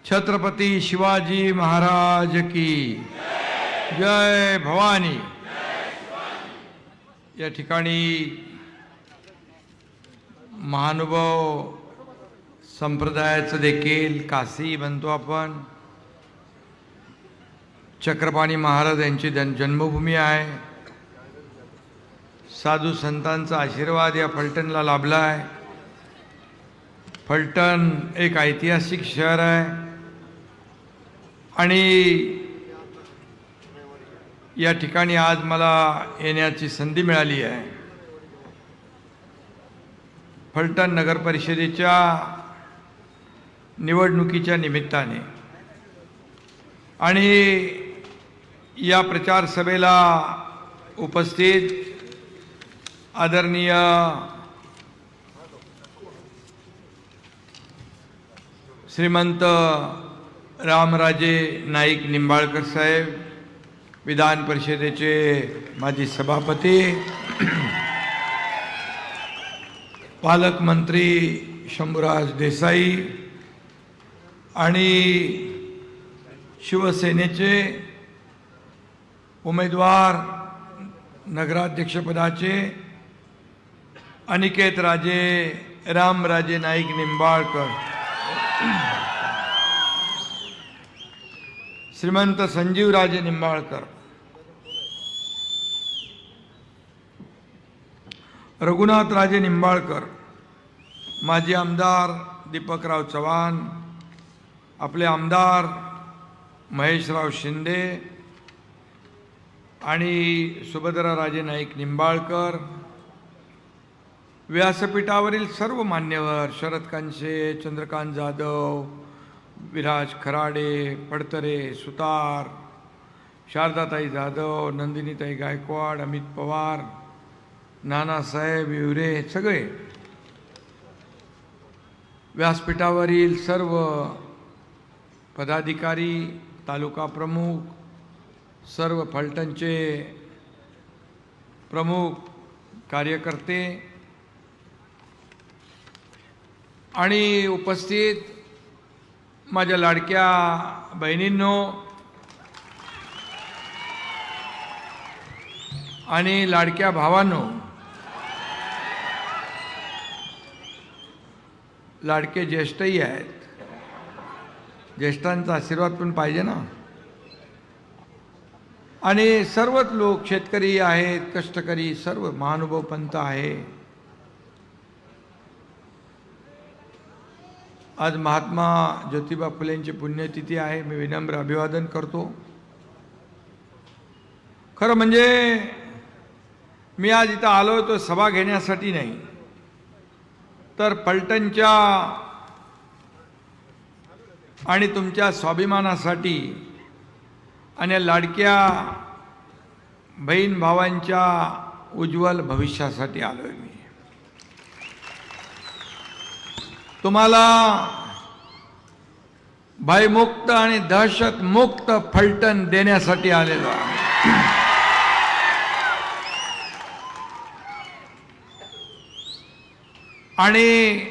छत्रपती शिवाजी महाराज की जय भवानी। या ठिकाणी महानुभाव संप्रदायाचं देखील काशी म्हणतो आपण, चक्रपाणी महाराज यांची जन्मभूमी आहे। साधू संतांचा आशीर्वाद या फलटणला लाभला आहे। फलटण एक ऐतिहासिक शहर आहे आणि या ठिकाणी आज मला येण्याची संधी मिळाली आहे। फलटण नगर परिषदेच्या निवडणुकीच्या निमित्ताने आणि या प्रचार सभेला उपस्थित आदरणीय श्रीमंत रामराजे नाईक निंबाळकर साहेब, विधान परिषदेचे माजी सभापती, पालकमंत्री शंभूराज देसाई आणि शिवसेनेचे उमेदवार नगराध्यक्षपदाचे अनिकेत राजे रामराजे नाईक निंबाळकर, श्रीमंत संजीवराजे निंबाळकर, रघुनाथराजे निंबाळकर, माजी आमदार दीपकराव चव्हाण, आपले आमदार महेशराव शिंदे आणि सुभद्राराजे नाईक निंबाळकर, व्यासपीठावरील सर्व मान्यवर, शरद कांशे, चंद्रकांत जाधव, विराज खराडे, पडतरे सुतार, शारदाताई जाधव, नंदिनीताई गायकवाड, अमित पवार, नानासाहेब हिवरे, सगळे व्यासपीठावरील सर्व पदाधिकारी, तालुका प्रमुख, सर्व फलटणचे प्रमुख कार्यकर्ते आणि उपस्थित माझ्या लाडक्या बहिणींनो आणि लाडक्या भावांनो, लाडके ज्येष्ठही आहेत, ज्येष्ठांचा आशीर्वाद पण पाहिजे ना। आणि सर्वच लोक, शेतकरी आहेत, कष्टकरी, सर्व महानुभाव पंथ आहे। आज महात्मा ज्योतिबा फुलेंची पुण्यतिथी आहे, मी विनम्र अभिवादन करतो। खरं म्हणजे मी आज इथं आलो तो सभा घेण्यासाठी नाही, तर फलटणच्या आणि तुमच्या स्वाभिमानासाठी आणि लाडक्या बहीण भावांच्या उज्ज्वल भविष्यासाठी आलोय मी। तुम्हाला भयमुक्त आणि दहशतमुक्त फलटण देण्यासाठी आलेलो आहे। आणि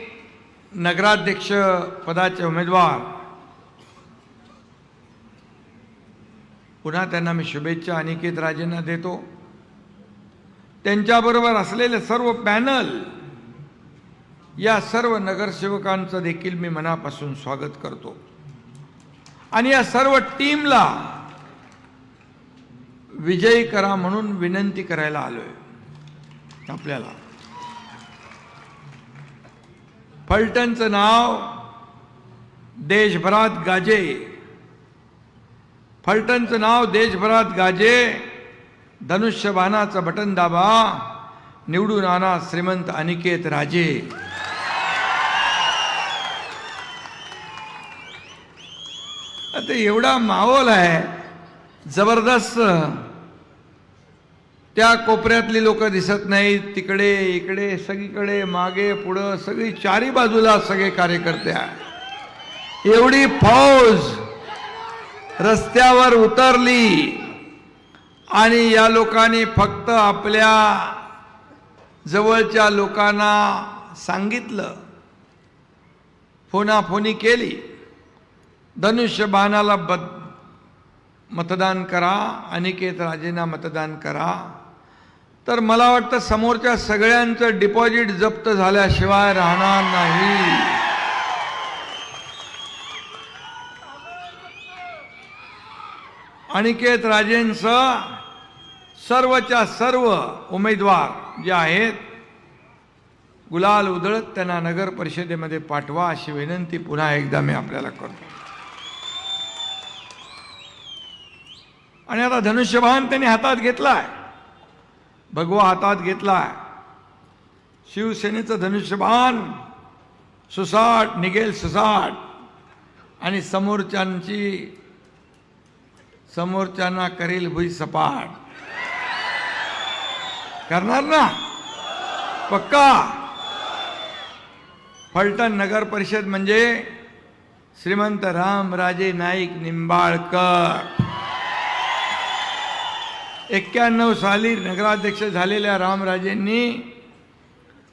नगराध्यक्ष पदाचे उमेदवार, पुन्हा त्यांना मी शुभेच्छा अनिकेत राजेंना देतो। त्यांच्याबरोबर असलेले सर्व पॅनल, या सर्व नगरसेवकांचं देखील मी मनापासून स्वागत करतो आणि या सर्व टीमला विजयी करा म्हणून विनंती करायला आलोय आपल्याला। फलटणचं नाव देशभरात गाजे, फलटणचं नाव देशभरात गाजे। धनुष्यबाणाचं बटन दाबा, निवडून आणा श्रीमंत अनिकेत राजे। आता एवढा माहोल आहे जबरदस्त, त्या कोपऱ्यातली लोक दिसत नाहीत, तिकडे इकडे सगळीकडे मागे पुढं सगळी चारी बाजूला सगळे कार्यकर्ते आहेत। एवढी फौज रस्त्यावर उतरली आणि या लोकांनी फक्त आपल्या जवळच्या लोकांना सांगितलं, फोनाफोनी केली, धनुष्यबाणाला मतदान करा, अनिकेत राजेंना मतदान करा, तर मला वाटतं समोरच्या सगळ्यांचं डिपॉझिट जप्त झाल्याशिवाय राहणार नाही. अनिकेत राजेंचं सर्वच्या सर्व उमेदवार जे आहेत गुलाल उधळत त्यांना नगर परिषदेमध्ये पाठवा अशी विनंती पुन्हा एकदा मी आपल्याला करतो. आणि आता धनुष्यबाण त्यांनी हातात घेतलाय, भगवा हातात घेतलाय. शिवसेनेचं धनुष्यबाण सुसाट निघेल सुसाट, आणि समोरच्यांना करेल भुई सपाट. करणार ना पक्का. फलटण नगर परिषद म्हणजे श्रीमंत रामराजे नाईक निंबाळकर. 91 साली नगराध्यक्ष झालेल्या रामराजेंनी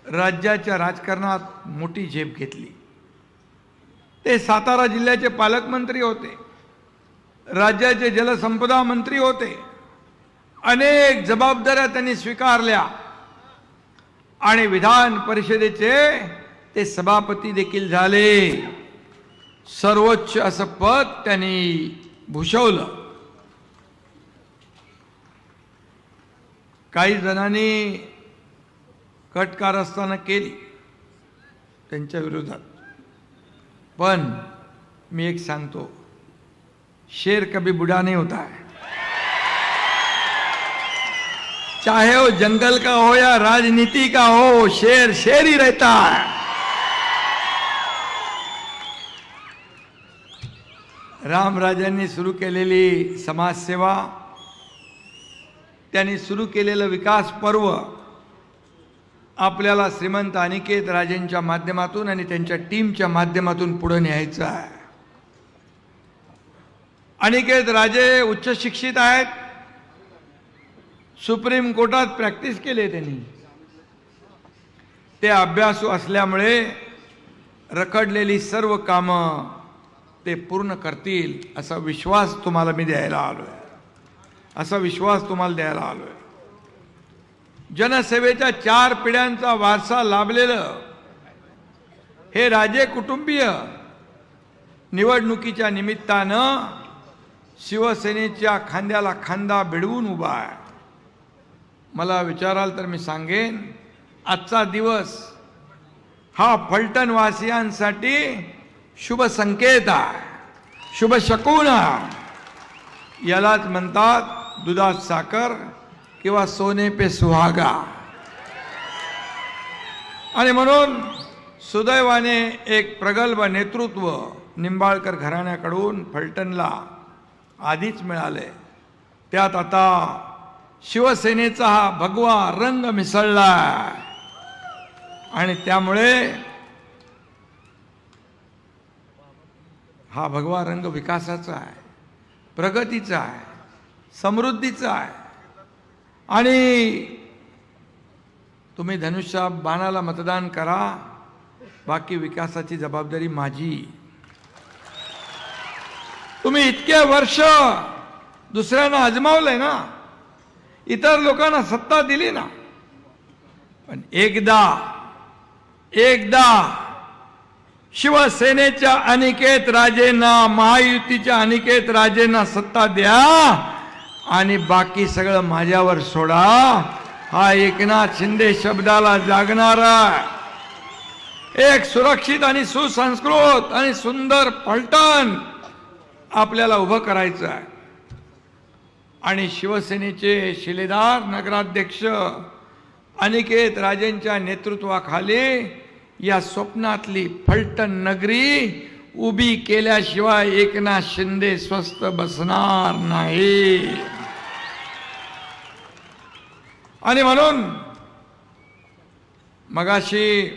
राज्याच्या राजकारणात मोठी झेप घेतली. ते सातारा जिल्ह्याचे पालकमंत्री होते, राज्याचे जलसंपदा मंत्री होते. अनेक जबाबदाऱ्या त्यांनी स्वीकारल्या आणि विधान परिषदेचे ते सभापती देखील झाले. सर्वोच्च असं पद त्यांनी भूषवलं. काही जणांनी कट कारस्थानं केली त्यांच्या विरोधात, पण मी एक सांगतो, शेर कभी बुढ़ा नहीं होता है. चाहे वो जंगल का हो या राजनीति का हो, शेर शेर ही रहता है. रामराजांनी सुरू केलेली समाजसेवा, त्यांनी सुरू केलेलं विकास पर्व आपल्याला श्रीमंत अनिकेत राजेंच्या माध्यमातून आणि त्यांच्या टीमच्या माध्यमातून पुढे न्यायचं आहे. अनिकेत राजे उच्च शिक्षित आहेत, सुप्रीम कोर्टात प्रॅक्टिस केली त्यांनी. ते अभ्यासू असल्यामुळे रखडलेली सर्व कामं ते पूर्ण करतील असा विश्वास तुम्हाला मी द्यायला आलोय. असा विश्वास तुम्हाला द्यायला आलोय. जनसेवेच्या 4 पिढ्यांचा वारसा लाभलेलं हे राजे कुटुंबीय निवडणुकीच्या निमित्तानं शिवसेनेच्या खांद्याला खांदा भिडवून उभा आहे. मला विचाराल तर मी सांगेन, आजचा दिवस हा फलटण वासियांसाठी शुभ संकेत आहे, शुभ शकुन आहे. यालाच म्हणतात दुधात साखर किंवा सोने पे सुहागा. आणि म्हणून सुदैवाने एक प्रगल्भ नेतृत्व निंबाळकर घराण्याकडून फलटणला आधीच मिळाले. त्यात आता शिवसेनेचा हा भगवा रंग मिसळला आणि त्यामुळे हा भगवा रंग विकासाचा आहे, प्रगतीचा आहे, समृद्धीचा आहे. आणि तुम्ही धनुष्य बाणाला मतदान करा, बाकी विकासाची जबाबदारी माझी. तुम्ही इतके वर्ष दुसऱ्यांना आजमावलंय ना, इतर लोकांना सत्ता दिली ना, पण एकदा शिवसेनेच्या अनिकेत राजेंना, महायुतीच्या अनिकेत राजेंना सत्ता द्या आणि बाकी सगळं माझ्यावर सोडा. हा एकनाथ शिंदे शब्दाला जागणारा एक सुरक्षित आणि सुसंस्कृत आणि सुंदर फलटण आपल्याला उभं करायचं आहे. आणि शिवसेनेचे शिलेदार नगराध्यक्ष अनिकेत राजेंच्या नेतृत्वाखाली या स्वप्नातली फलटण नगरी उभी केल्याशिवाय एकनाथ शिंदे स्वस्थ बसणार नाही. आणि म्हणून मगाशी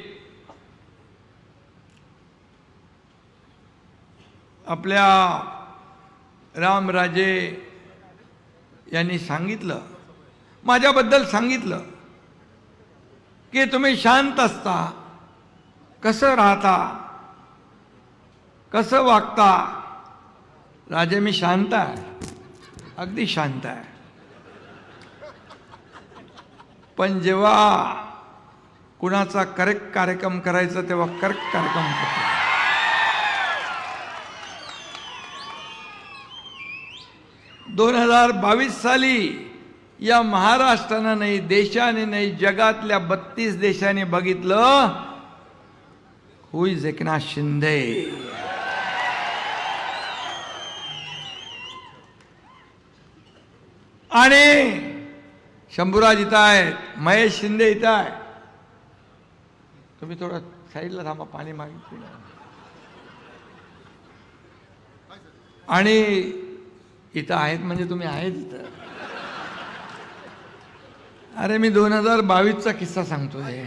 आपल्या रामराजे यांनी सांगितलं, माझ्याबद्दल सांगितलं की तुम्ही शांत असता, कसं राहता, कसं वागता, राजे मी शांत आहे, अगदी शांत आहे, पण जेव्हा कुणाचा करेक्ट कार्यक्रम करायचा तेव्हा करेक्ट कार्यक्रम करतो. दोन 2022 साली या महाराष्ट्रानं नाही, देशाने नाही, जगातल्या 32 देशांनी बघितलं हु इज एकनाथ शिंदे. आणि शंभूराज इथं आहेत, महेश शिंदे इथं आहे. तुम्ही थोडं साईडला थांबा, पाणी मागितलं. आणि इथं आहेत म्हणजे तुम्ही आहेत इथं. अरे मी 2022चा किस्सा सांगतोय.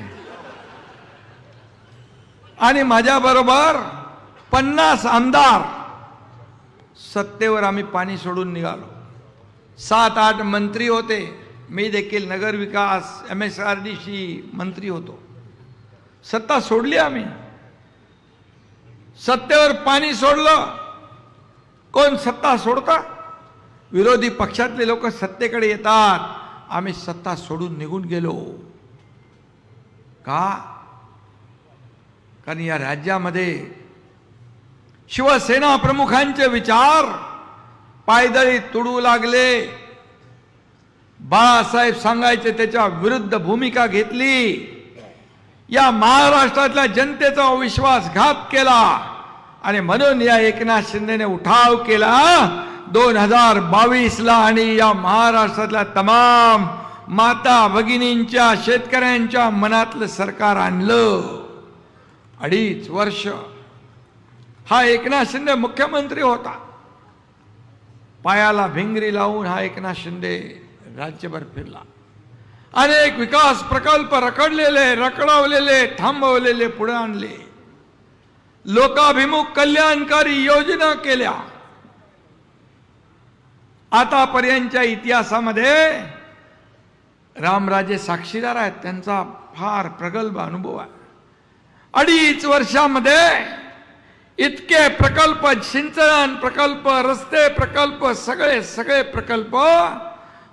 आणि माझ्या बरोबर 50 आमदार सत्तेवर आम्ही पाणी सोडून निघालो. 7-8 मंत्री होते. मी देखील नगर विकास MSRDC मंत्री होतो. सत्ता सोडली आम्ही, सत्तेवर पाणी सोडलं. कोण सत्ता सोडता? विरोधी पक्षातले लोक सत्तेकडे येतात. आम्ही सत्ता सोडून निघून गेलो. का? कारण या राज्यामध्ये शिवसेना प्रमुखांचे विचार पायदळी तुडू लागले. बाळासाहेब सांगायचे त्याच्या विरुद्ध भूमिका घेतली. या महाराष्ट्रातल्या जनतेचा विश्वासघात केला आणि म्हणून या एकनाथ शिंदेने उठाव केला 2022ला आणि या महाराष्ट्रातल्या तमाम माता भगिनींच्या, शेतकऱ्यांच्या मनातलं सरकार आणलं. 2.5 वर्ष हा एकनाथ शिंदे मुख्यमंत्री होता. पायाला भिंगरी लावून हा एकनाथ शिंदे राज्यभर फिरला. अनेक विकास प्रकल्प रखडलेले, रखडवलेले, थांबवलेले पुढे आणले. लोकाभिमुख कल्याणकारी योजना केल्या. आतापर्यंतच्या इतिहासामध्ये रामराजे साक्षीदार आहेत, त्यांचा फार प्रगल्भ अनुभव आहे. 2.5 वर्षामध्ये इतके प्रकल्प, सिंचन प्रकल्प, रस्ते प्रकल्प, सगळे प्रकल्प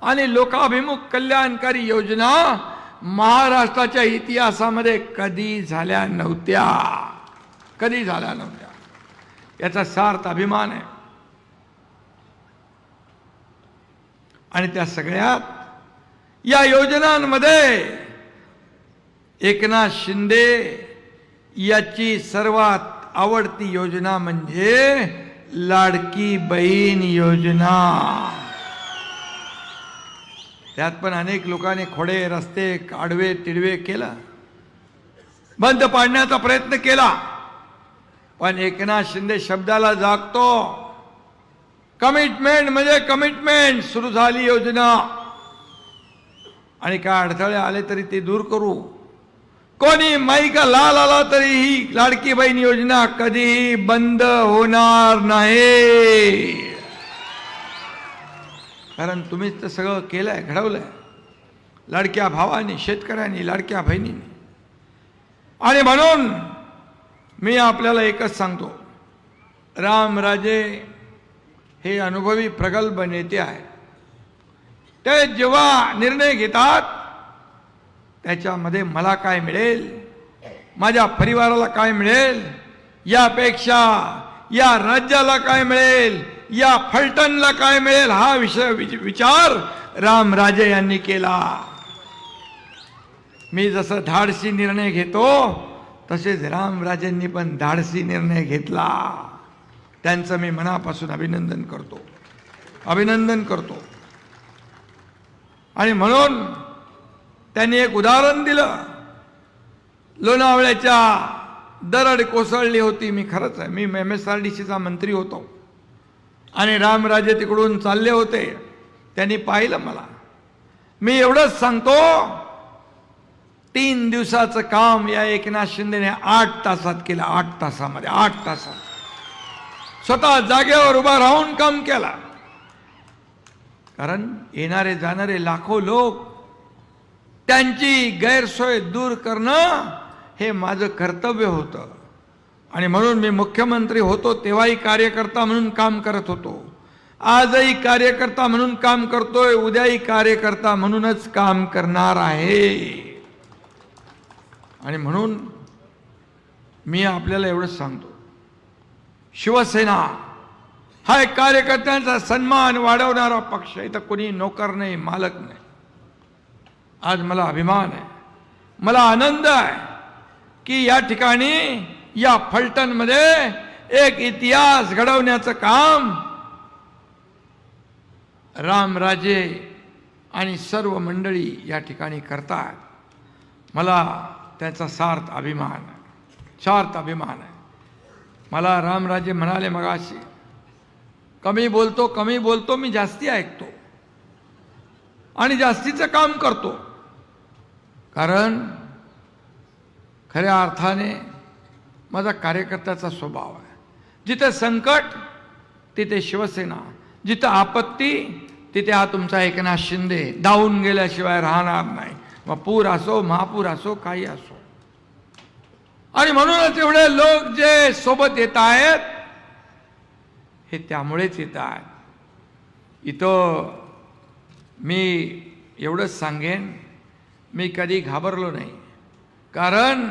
आणि लोकाभिमुख कल्याणकारी योजना महाराष्ट्राच्या इतिहासामध्ये कधी झाल्या नव्हत्या. याचा सार्थ अभिमान आहे. आणि त्या सगळ्यात या योजनांमध्ये एकनाथ शिंदे याची सर्वात आवडती योजना म्हणजे लाडकी बहीण योजना. त्यात पण अनेक लोकांनी खोडे रस्ते आडवे तिडवे केला, बंद पाडण्याचा प्रयत्न केला. पण एकनाथ शिंदे शब्दाला जागतो. कमिटमेंट म्हणजे कमिटमेंट. सुरू झाली योजना आणि काय अडथळे आले तरी ते दूर करू. कोणी माईका लाल आला तरी ही लाडकी बहीण योजना कधीही बंद होणार नाही. कारण तुम्हीच तर सगळं केलंय, घडवलंय लाडक्या भावानी, शेतकऱ्यांनी, लाडक्या बहिणींनी. आणि म्हणून मी आपल्याला एकच सांगतो, रामराजे हे अनुभवी प्रगल्भ नेते आहेत. ते जेव्हा निर्णय घेतात त्याच्यामध्ये मला काय मिळेल, माझ्या परिवाराला काय मिळेल, यापेक्षा या राज्याला काय मिळेल, या फलटणला काय मिळेल, हा विचार रामराजे यांनी केला. मी जसं धाडसी निर्णय घेतो तसेच रामराजेंनी पण धाडसी निर्णय घेतला. त्यांचं मी मनापासून अभिनंदन करतो. आणि म्हणून त्यांनी एक उदाहरण दिलं. लोणावळ्याच्या दरड कोसळली होती. मी खरंच आहे, मी MSRDCचा मंत्री होतो आणि रामराजे तिकडून चालले होते. त्यांनी पाहिलं मला. मी एवढंच सांगतो, 3 दिवसाचं काम या एकनाथ शिंदेने 8 तासात केलं. 8 तासामध्ये 8 तासात स्वतः जागेवर उभा राहून काम केला. कारण येणारे जाणारे लाखो लोक, त्यांची गैरसोय दूर करणं हे माझं कर्तव्य होतं. आणि म्हणून मी मुख्यमंत्री होतो तेव्हाही कार्यकर्ता म्हणून काम करत होतो, आजही कार्यकर्ता म्हणून काम करतोय, उद्याही कार्यकर्ता म्हणूनच काम करणार आहे. आणि म्हणून मी आपल्याला एवढंच सांगतो, शिवसेना हा एक कार्यकर्त्यांचा सन्मान वाढवणारा पक्ष आहे. इथं कोणी नोकर नाही, मालक नाही. आज मला अभिमान आहे, मला आनंद आहे की या ठिकाणी या फलटणमध्ये एक इतिहास घडवण्याचं काम रामराजे आणि सर्व मंडळी या ठिकाणी करतात. मला त्याचा सार्थ अभिमान आहे. मला रामराजे म्हणाले मगाशी, कमी बोलतो मी जास्ती ऐकतो आणि जास्तीचं काम करतो. कारण खऱ्या अर्थाने माझा कार्यकर्त्याचा स्वभाव आहे. जिथे संकट तिथे शिवसेना, जिथे आपत्ती तिथे हा तुमचा एकनाथ शिंदे धावून गेल्याशिवाय राहणार नाही. मग पूर असो, महापूर असो, काही असो. आणि म्हणूनच एवढे लोक जे सोबत येत आहेत हे त्यामुळेच येत आहेत. इथं मी एवढंच सांगेन, मी कधी घाबरलो नाही. कारण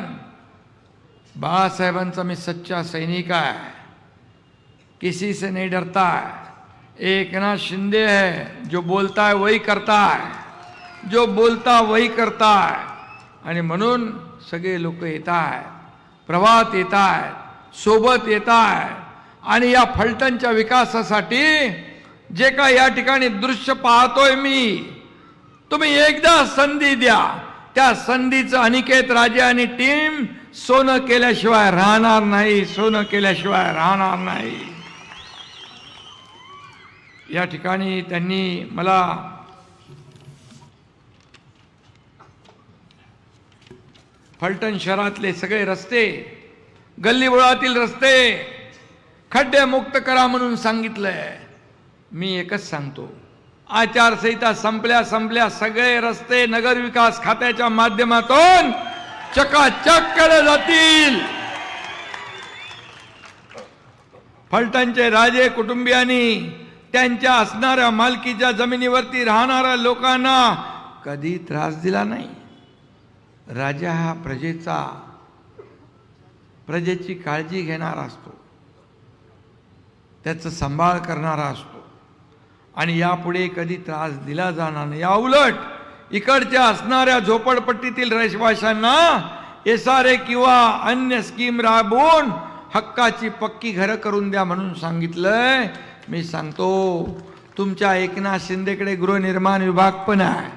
बाळासाहेबांचा मी सच्चा सैनिक आहे, किसी से नहीं डरता है. एकनाथ शिंदे है जो बोलता है वही करता है, जो बोलता वही करता है. आणि म्हणून सगळे लोक येत आहेत, प्रवाहात येत आहेत, सोबत येत आहेत. आणि या फलटणच्या विकासासाठी जे काय या ठिकाणी दृश्य पाहतोय मी, तुम्ही एकदा संधी द्या. त्या संधीचं अनिकेत राजे आणि टीम सोनं केल्याशिवाय राहणार नाही, सोनं केल्याशिवाय राहणार नाही. या ठिकाणी त्यांनी मला फलटण शहरातले सगळे रस्ते, गल्लीबोळातील रस्ते खड्डे मुक्त करा म्हणून सांगितलंय. मी एकच सांगतो, आचारसंहिता संपल्या सगळे रस्ते नगरविकास खात्याच्या माध्यमातून चकाचक केले जातील. फलटणचे राजे कुटुंबियांनी त्यांच्या असणाऱ्या मालकीच्या जमिनीवरती राहणाऱ्या लोकांना कधी त्रास दिला नाही. राजा हा प्रजेची काळजी घेणारा असतो, त्याचा सांभाळ करणारा असतो आणि यापुढे कधी त्रास दिला जाणार नाही. या उलट इकडच्या असणाऱ्या झोपडपट्टीतील रहिवाशांना एसआरए किंवा अन्य स्कीम राबवून हक्काची पक्की घरं करून द्या म्हणून सांगितलंय. मी सांगतो, तुमच्या एकनाथ शिंदेकडे गृहनिर्माण विभाग पण आहे,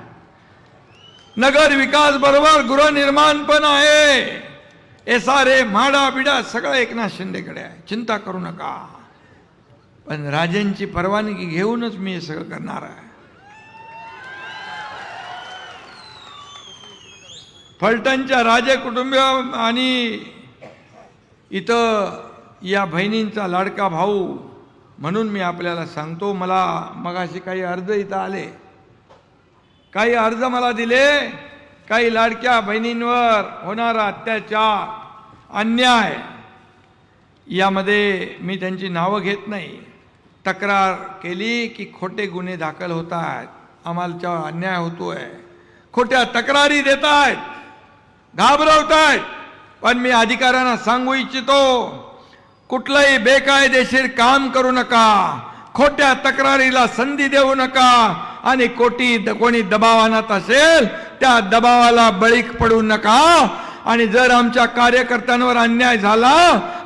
नगर विकास बरोबर गृहनिर्माण पण आहे, एसआरए म्हाडा बिडा सगळं एकनाथ शिंदेकडे आहे. चिंता करू नका. पण राजेंची परवानगी घेऊनच मी हे सगळं करणार आहे. फलटणच्या राजे कुटुंबीय आणि इथं या बहिणींचा लाडका भाऊ म्हणून मी आपल्याला सांगतो, मला मगाशी काही अर्ज इथं आले, काही अर्ज मला दिले, काही लाडक्या बहिणींवर होणारा अत्याचार, अन्याय, यामध्ये मी त्यांची नावं घेत नाही. तक्रार केली की खोटे गुन्हे दाखल होत आहेत, आम्हाला अन्याय होतोय, खोट्या तक्रारी देत आहेत, घाबरवत आहेत. पण मी अधिकाऱ्यांना सांगू इच्छितो, कुठलंही बेकायदेशीर काम करू नका, खोट्या तक्रारीला संधी देऊ नका आणि कोणी दबाव आणत असेल त्या दबावाला बळी पडू नका. आणि जर आमच्या कार्यकर्त्यांवर अन्याय झाला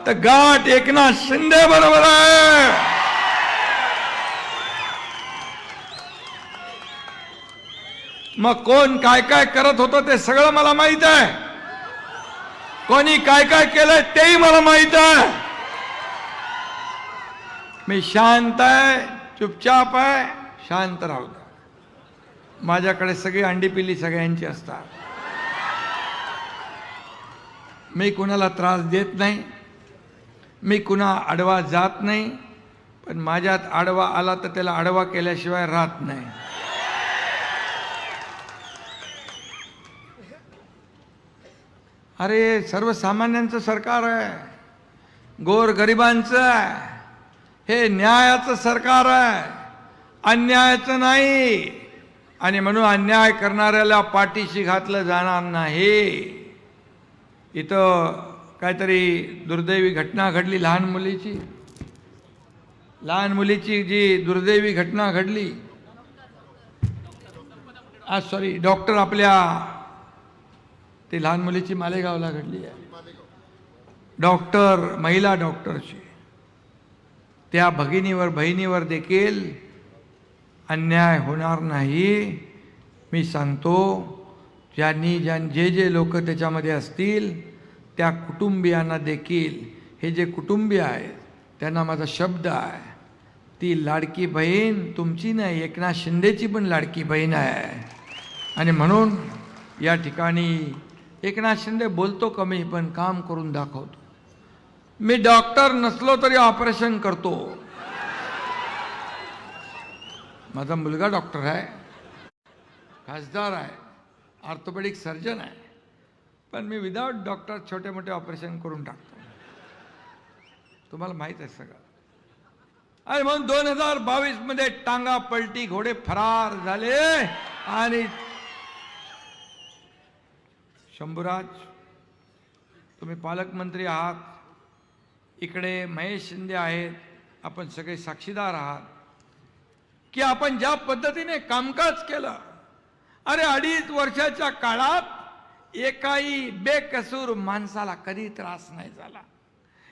तर गाठ एकनाथ शिंदे बरोबर आहे. मग कोण काय काय करत होतं ते सगळं मला माहित आहे, कोणी काय काय केलंय तेही मला माहित आहे. मी शांत आहे, चुपचाप आहे, शांत राहू द्या. माझ्याकडे सगळी अंडी पिल्ली सगळ्यांची असतात. मी कुणाला त्रास देत नाही, मी कुणा आडवा जात नाही. पण माझ्यात आडवा आला तर त्याला आडवा केल्याशिवाय राहत नाही. अरे सर्वसामान्यांचं सरकार आहे, गोरगरिबांचं आहे. हे न्यायाचं सरकार आहे, अन्यायाचं नाही. आणि म्हणून अन्याय करणाऱ्याला पाठीशी घातलं जाणार नाही. इथं काहीतरी दुर्दैवी घटना घडली, लहान मुलीची जी दुर्दैवी घटना घडली, सॉरी डॉक्टर आपल्या ती लहान मुलीची मालेगावला घडली आहे. डॉक्टर, महिला डॉक्टरची, त्या बहिणीवर देखील अन्याय होणार नाही. मी सांगतो, जे लोक त्याच्यामध्ये असतील त्या कुटुंबियांना देखील, हे जे कुटुंबीय आहेत त्यांना माझा शब्द आहे, ती लाडकी बहीण तुमची नाही, एकनाथ शिंदेची पण लाडकी बहीण आहे. आणि म्हणून या ठिकाणी एकनाथ शिंदे बोलतो कमी पण काम करून दाखवतो. मी डॉक्टर नसलो तरी ऑपरेशन करतो. माझा मुलगा डॉक्टर आहे, खासदार आहे, ऑर्थोपेडिक सर्जन आहे, पण मी विदाउट डॉक्टर छोटे मोठे ऑपरेशन करून टाकतो. तुम्हाला माहीत आहे सगळं. आणि म्हणून 2022 मध्ये टांगा पलटी, घोडे फरार झाले. आणि शंभूराज, तुम्ही पालकमंत्री आहात, इकडे महेश शिंदे आहेत, आपण सगळे साक्षीदार आहात की आपण ज्या पद्धतीने कामकाज केलं. अरे 2.5 वर्षाच्या काळात एकाही बेकसूर माणसाला कधी त्रास नाही झाला.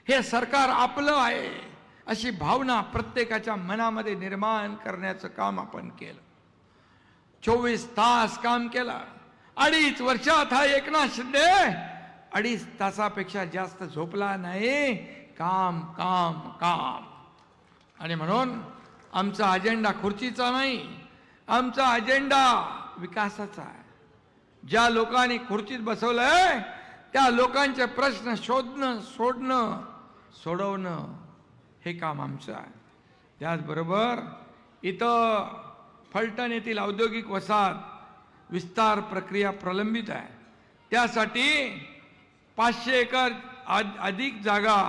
हे सरकार आपलं आहे अशी भावना प्रत्येकाच्या मनामध्ये निर्माण करण्याचं काम आपण केलं. 24 तास काम केलं. 2.5 वर्षात हा एकनाथ शिंदे 2.5 तासापेक्षा जास्त झोपला नाही. काम काम काम. आणि म्हणून आमचा अजेंडा खुर्चीचा नाही, आमचा अजेंडा विकासाचा आहे. ज्या लोकांनी खुर्चीत बसवलंय त्या लोकांचे प्रश्न शोधणं, सोडवणं हे काम आमचं आहे. त्याचबरोबर इथं फलटण येथील औद्योगिक वसाहत विस्तार प्रक्रिया प्रलंबित आहे. त्यासाठी 500 एकर अधिक जागा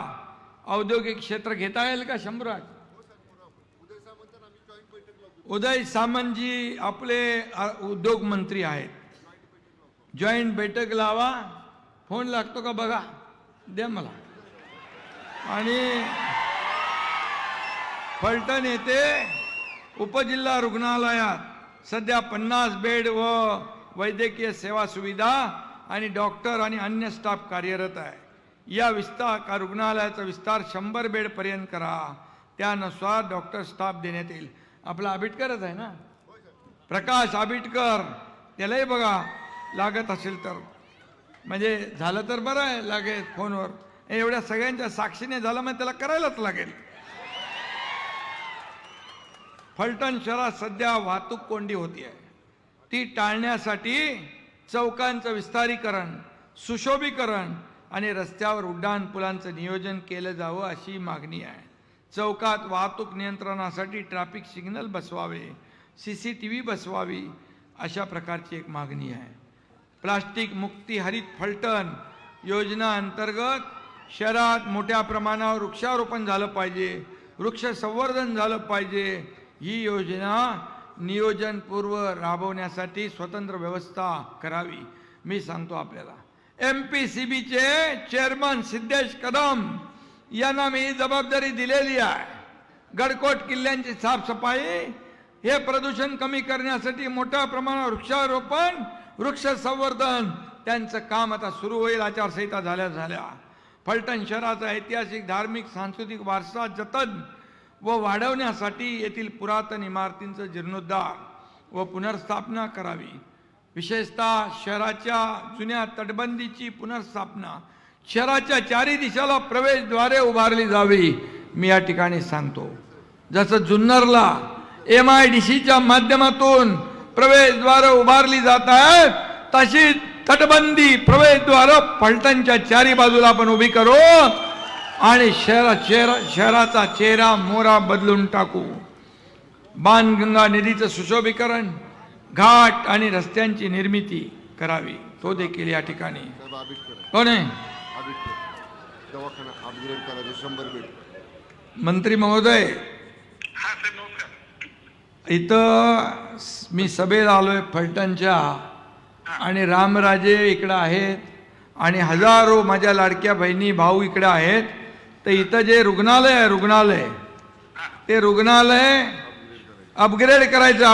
औद्योगिक क्षेत्र घेता येईल का शंभराज? उदय सामंतजी आपले उद्योग मंत्री आहेत. जॉईंट बैठक लावा. फोन लागतो का बघा, द्या मला. आणि फलटण येथे उपजिल्हा रुग्णालयात सध्या 50 बेड व वैद्यकीय सेवा सुविधा आणि डॉक्टर आणि अन्य स्टाफ कार्यरत आहे. या रुग्णालयाचा विस्तार 100 बेड पर्यंत करा. त्यानुसार डॉक्टर स्टाफ देण्यात येईल. आपला आबिटकरच आहे ना, प्रकाश आबिटकर, त्यालाही बघा लागत असेल तर, म्हणजे झालं तर बरं आहे, लागेल फोनवर. एवढ्या सगळ्यांच्या साक्षीने झालं मग त्याला करायलाच लागेल. फलटण शहरात सध्या वाहतूक कोंडी होती आहे. ती टाळण्यासाठी चौकांचं विस्तारीकरण, सुशोभीकरण आणि रस्त्यावर उड्डाण पुलांचं नियोजन केलं जावं अशी मागणी आहे. चौकात वाहतूक नियंत्रणासाठी ट्रॅफिक सिग्नल बसवावे, CCTV बसवावी, अशा प्रकारची एक मागणी आहे. प्लास्टिक मुक्ती हरित फलटण योजना अंतर्गत शहरात मोठ्या प्रमाणावर वृक्षारोपण झालं पाहिजे, वृक्ष संवर्धन झालं पाहिजे. ही योजना नियोजनपूर्व राबवण्यासाठी स्वतंत्र व्यवस्था करावी. मी सांगतो आपल्याला, MPCBचे चेअरमन सिद्धेश कदम यांना मी जबाबदारी दिलेली आहे. गडकोट किल्ल्यांची साफसफाई, हे प्रदूषण कमी करण्यासाठी मोठ्या प्रमाणावर वृक्षारोपण, वृक्ष संवर्धन, त्यांचं काम आता सुरू होईल. आचारसंहिता झाल्या. फलटण शहराचा ऐतिहासिक, धार्मिक, सांस्कृतिक वारसा जतन व वाढवण्यासाठी येथील पुरातन इमारतींचं जीर्णोद्धार व पुनर्स्थापना करावी. विशेषतः शहराच्या जुन्या तटबंदीची पुनर्स्थापना, शहराच्या 4ही दिशाला प्रवेशद्वारे उभारली जावी. मी या ठिकाणी सांगतो, जसं जुन्नरला MIDCच्या माध्यमातून प्रवेशद्वार उभारली जात आहेत, तशी तटबंदी प्रवेशद्वार फलटणच्या 4ही बाजूला आपण उभी करू आणि शहराचा चेहरा मोहरा बदलून टाकू. बाणगंगा नदीचं सुशोभीकरण, घाट आणि रस्त्यांची निर्मिती करावी. तो देखील या ठिकाणी कोण आहे? दवाखाना अपग्रेड करायचं 100 बेड. मंत्री महोदय, इथं मी सभेला आलोय फलटणच्या, आणि रामराजे इकडं आहेत आणि हजारो माझ्या लाडक्या बहिणी भाऊ इकडे आहेत. तर इथं जे रुग्णालय आहे ते रुग्णालय अपग्रेड करायचं,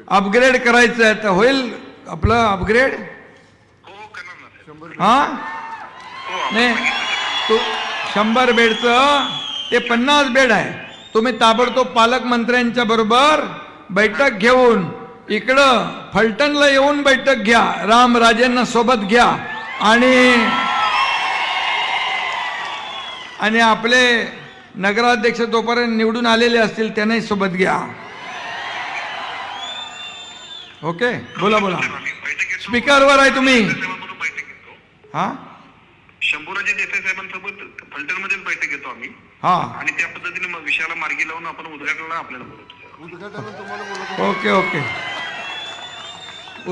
अपग्रेड करायचं आहे. तर होईल आपलं अपग्रेड? हा नाही, तो 100 बेडचं ते 50 बेड आहे. तुम्ही ताबडतोब पालकमंत्र्यांच्या बरोबर बैठक घेऊन इकडं फलटणला येऊन बैठक घ्या, रामराजेंना सोबत घ्या आणि आपले नगराध्यक्ष तोपर्यंत निवडून आलेले असतील त्यांनाही सोबत घ्या. ओके, बोला बोला, स्पीकरवर आहे तुम्ही. हा, शंभूराजे देसाई साहेबांसोबत फलटण मध्येच बैठक घेतो आम्ही. हा, आणि त्या पद्धतीने विषयाला मार्गी लावून आपण उद्घाटनाला आपल्याला बोलवतो. उद्घाटनाला तुम्हाला बोलवतो. ओके ओके,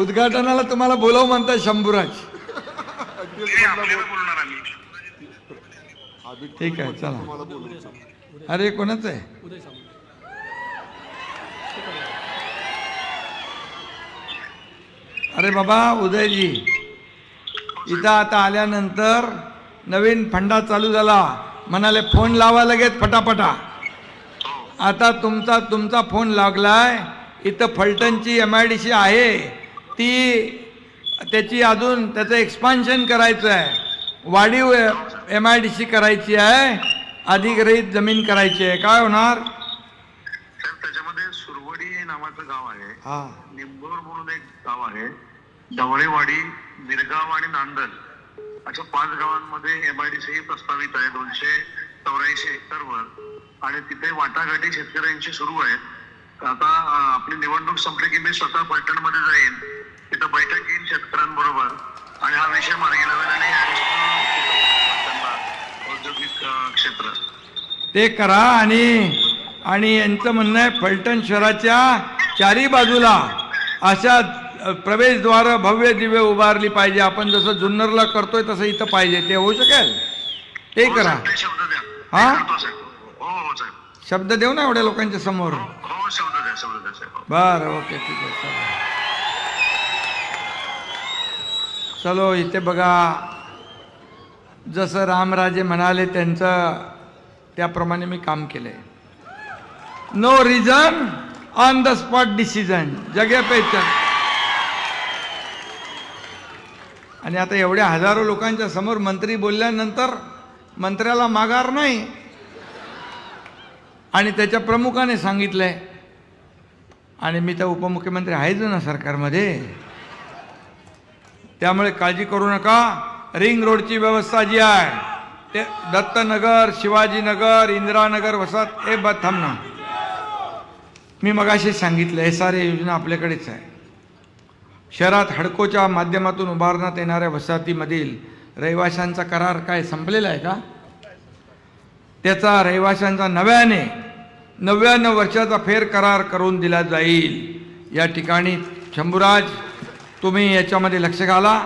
उद्घाटनाला तुम्हाला बोलव म्हणताय शंभूराज. आपल्याला बोलणार आम्ही. ठीक आहे, चला. तुम्हाला बोलवतो. अरे कोणाच आहे? अरे बाबा उदयजी, इथं आता आल्यानंतर नवीन फंडा चालू झाला, म्हणाले फोन लावा लगेच फटाफटा. आता तुमचा फोन लागलाय. इथं फलटणची MIDC आहे, त्याची अजून त्याचं एक्सपान्शन करायचं आहे, वाढीव MIDC करायची आहे, अधिग्रहित जमीन करायची आहे. काय होणार? साहेब त्याच्यामध्ये सुरवडी नावाचं गाव आहे, हा, निंबोर म्हणून एक गाव आहे, ढवळेवाडी, मिरगाव आणि नांदल अशा 5 गावांमध्ये MIDC प्रस्तावित आहे 284 हेक्टरवर. आणि तिथे वाटाघाटी शेतकऱ्यांची सुरू आहेत. आता आपली निवडणूक संपली की मी स्वतः फलटण मध्ये जाईन, तिथं बैठक घेईन शेतकऱ्यांबरोबर आणि हा विषय मार्गी लावेल आणि औद्योगिक क्षेत्र ते करा. आणि यांचं म्हणणं आहे फलटण शहराच्या चारी बाजूला अशा प्रवेशद्वार भव्य दिव्य उभारली पाहिजे. आपण जसं जुन्नरला करतोय तसं इथं पाहिजे. ते होऊ शकेल? ते करा. शब्द द्या. हा, हो साहेब, शब्द देऊ ना एवढ्या लोकांच्या समोर. हो शब्द द्या साहेब. बरं, ओके, ठीक आहे, चलो. इथे बघा, जसं रामराजे म्हणाले त्यांचं त्याप्रमाणे मी काम केलंय. No reason on the spot decision, जगे पे चल. आणि आता एवढ्या हजारो लोकांच्या समोर मंत्री बोलल्यानंतर मंत्र्याला माघार नाही. आणि त्याच्या प्रमुखाने सांगितलंय, आणि मी तर उपमुख्यमंत्री आहेच ना सरकारमध्ये, त्यामुळे काळजी करू नका. रिंग रोडची व्यवस्था जी आहे ते दत्तनगर, शिवाजीनगर, इंदिरानगर, वसाहत हे थांब ना. मी मगाशी सांगितलं SRA योजना आपल्याकडेच आहे. शहरात हडकोच्या माध्यमातून उभारण्यात येणाऱ्या वसाहतीमधील रहिवाशांचा करार काय संपलेला आहे का? त्याचा रहिवाशांचा 99 वर्षाचा फेर करार करून दिला जाईल. या ठिकाणी शंभूराज तुम्ही याच्यामध्ये लक्ष घाला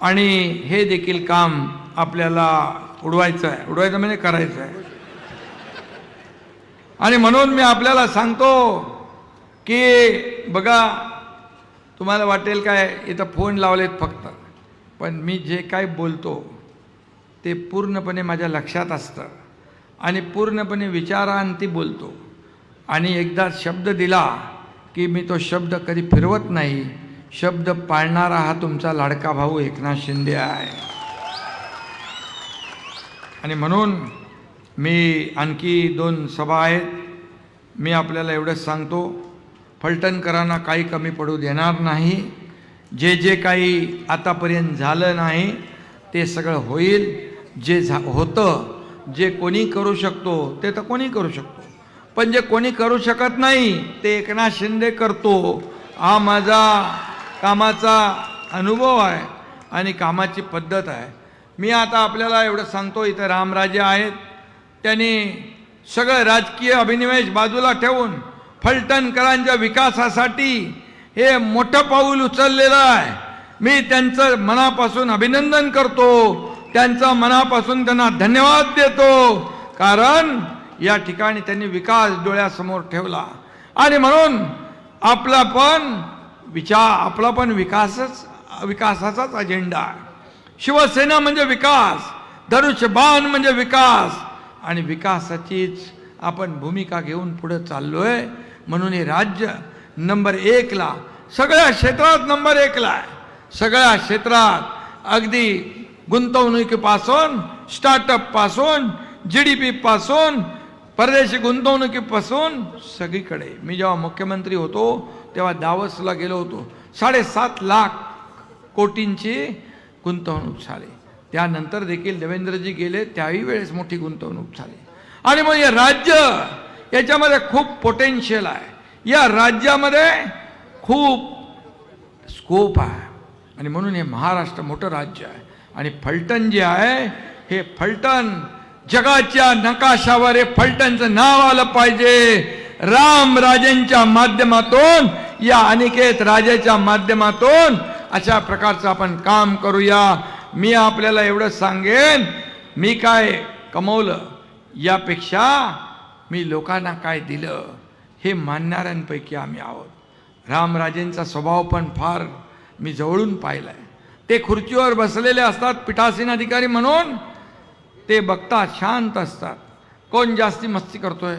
आणि हे देखील काम आपल्याला उडवायचं म्हणजे करायचं आहे. आणि म्हणून मी आपल्याला सांगतो की बघा, तुम्हाला वाटेल काय इथं फोन लावलेत फक्त, पण मी जे काय बोलतो ते पूर्णपणे माझ्या लक्षात असतं आणि पूर्णपणे विचारांती बोलतो. आणि एकदा शब्द दिला की मी तो शब्द कधी फिरवत नाही. शब्द पाळणारा हा तुमचा लाडका भाऊ एकनाथ शिंदे आहे. आणि म्हणून मी आणखी 2 सभा आहेत. मी आपल्याला एवढंच सांगतो, फलटणकरांना काही कमी पडू देणार नाही. जे काही आतापर्यंत झालं नाही ते सगळं होईल. जे होतं, जे कोणी करू शकतो ते तर कोणी करू शकतो, पण जे कोणी करू शकत नाही ते एकनाथ शिंदे करतो. हा माझा कामाचा अनुभव आहे आणि कामाची पद्धत आहे. मी आता आपल्याला एवढं सांगतो, इथं रामराजे आहेत, त्यांनी सगळं राजकीय अभिनिवेश बाजूला ठेवून फलटणकरांच्या विकासासाठी हे मोठं पाऊल उचललेलं आहे. मी त्यांचं मनापासून अभिनंदन करतो. त्यांचा मनापासून त्यांना धन्यवाद देतो, कारण या ठिकाणी त्यांनी विकास डोळ्यासमोर ठेवला. आणि म्हणून आपला पण विकासाचाच अजेंडा आहे. शिवसेना म्हणजे विकास, धनुष्यबाण म्हणजे विकास, आणि विकासाचीच आपण भूमिका घेऊन पुढे चाललोय. म्हणून हे राज्य नंबर 1 ला, सगळ्या क्षेत्रात नंबर 1 ला आहे. सगळ्या क्षेत्रात, अगदी गुंतवणुकीपासून, स्टार्टअप पासून, GDP पासून, परदेशी गुंतवणुकीपासून सगळीकडे. मी जेव्हा मुख्यमंत्री होतो तेव्हा दावसला गेलो होतो. 7.5 लाख कोटींची गुंतवणूक झाली. त्यानंतर देखील देवेंद्रजी गेले, त्याही वेळेस मोठी गुंतवणूक झाली. आणि मग हे राज्य, याच्यामध्ये खूप पोटेन्शियल आहे. या राज्यामध्ये खूप स्कोप आहे. आणि म्हणून हे महाराष्ट्र मोठं राज्य आहे. आणि फलटण जे आहे, हे फलटण जगाच्या नकाशावर हे फलटणचं नाव आलं पाहिजे. रामराजेंच्या माध्यमातून, या अनिकेत राजाच्या माध्यमातून अशा प्रकारचं आपण काम करूया. मी आपल्याला एवढं सांगेन, मी काय कमवलं यापेक्षा मी लोकांना काय दिलं हे मानणाऱ्यांपैकी आम्ही आहोत. रामराजेंचा स्वभाव पण फार मी जवळून पाहिलाय. ते खुर्चीवर बसलेले असतात पीठासीन अधिकारी म्हणून, ते बघतात, शांत असतात. कोण जास्ती मस्ती करतोय,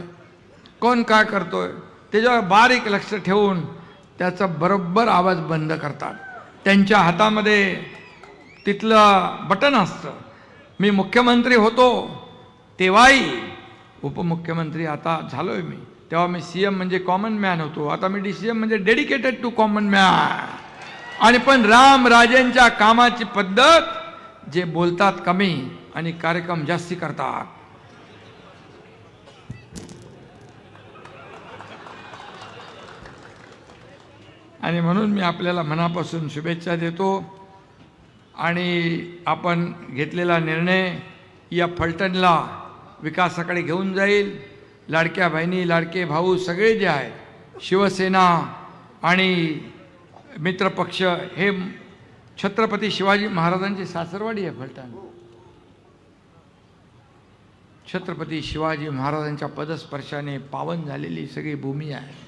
कोण काय करतोय, त्याच्यावर बारीक लक्ष ठेवून त्याचा बरोबर आवाज बंद करतात. त्यांच्या हातामध्ये तिथलं बटन असतं. मी मुख्यमंत्री होतो तेव्हाही, उपमुख्यमंत्री आता झालोय मी, तेव्हा मी CM म्हणजे कॉमन मॅन होतो. आता मी DCM म्हणजे डेडिकेटेड टू कॉमन मॅन. आणि पण रामराजेंच्या कामाची पद्धत, जे बोलतात कमी आणि कार्यक्रम जास्ती करतात. आणि म्हणून मी आपल्याला मनापासून शुभेच्छा देतो. आणि आपण घेतलेला निर्णय या फलटणला विकासाकडे घेऊन जाईल. लाडक्या बहिणी, लाडके भाऊ सगळे जे आहेत, शिवसेना आणि मित्रपक्ष, हे छत्रपती शिवाजी महाराजांची सासरवाडी आहे फलटण. छत्रपती शिवाजी महाराजांच्या पदस्पर्शाने पावन झालेली सगळी भूमी आहे.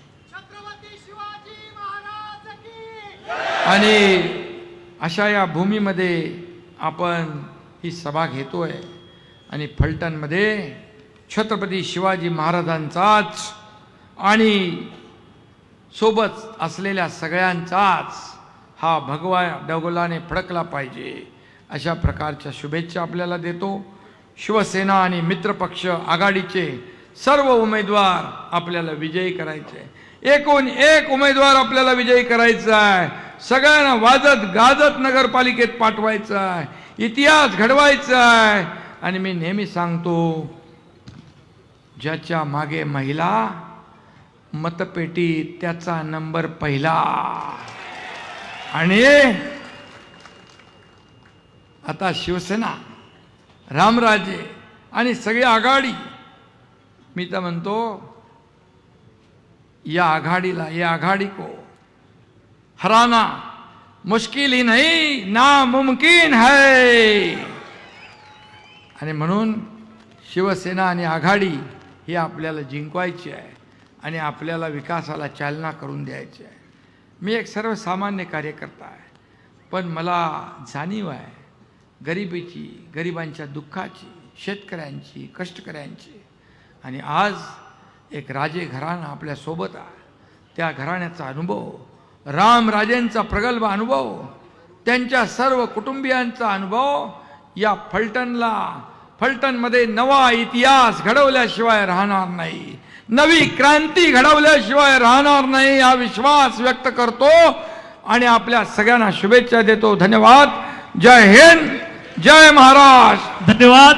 आणि अशा या भूमीमध्ये आपण ही सभा घेतोय. आणि फलटणमध्ये छत्रपती शिवाजी महाराजांचाच आणि सोबत असलेल्या सगळ्यांचाच हा भगवा डगोलाने फडकला पाहिजे, अशा प्रकारच्या शुभेच्छा आपल्याला देतो. शिवसेना आणि मित्रपक्ष आघाडीचे सर्व उमेदवार आपल्याला विजयी करायचे. एकूण एक उमेदवार आपल्याला विजयी करायचा आहे. सगळ्यांना वाजत गाजत नगरपालिकेत पाठवायचं आहे. इतिहास घडवायचा आहे. आणि मी नेहमी सांगतो, ज्याच्या मागे महिला, मतपेटी त्याचा नंबर पहिला. आणि आता शिवसेना, रामराजे आणि सगळी आघाडी, मी तर म्हणतो या आघाडी को हराना मुश्किल ही नहीं, नामुमकिन है. आणि म्हणून शिवसेना आणि आघाडी ही आपल्याला जिंकवायची आहे आणि आपल्याला विकासाला चालना करून द्यायची आहे. मी एक सर्वसामान्य कार्यकर्ता आहे, पण मला जाणीव आहे गरिबीची, गरिबांच्या दुःखाची, शेतकऱ्यांची, कष्टकऱ्यांची. आणि आज एक राजे घराणं आपल्यासोबत आहे. त्या घराण्याचा अनुभव, रामराजेंचा प्रगल्भ अनुभव, त्यांच्या सर्व कुटुंबियांचा अनुभव या फलटणमध्ये नवा इतिहास घडवल्याशिवाय राहणार नाही, नवी क्रांती घडवल्याशिवाय राहणार नाही, हा विश्वास व्यक्त करतो आणि आपल्या सगळ्यांना शुभेच्छा देतो. धन्यवाद. जय हिंद, जय महाराष्ट्र. धन्यवाद.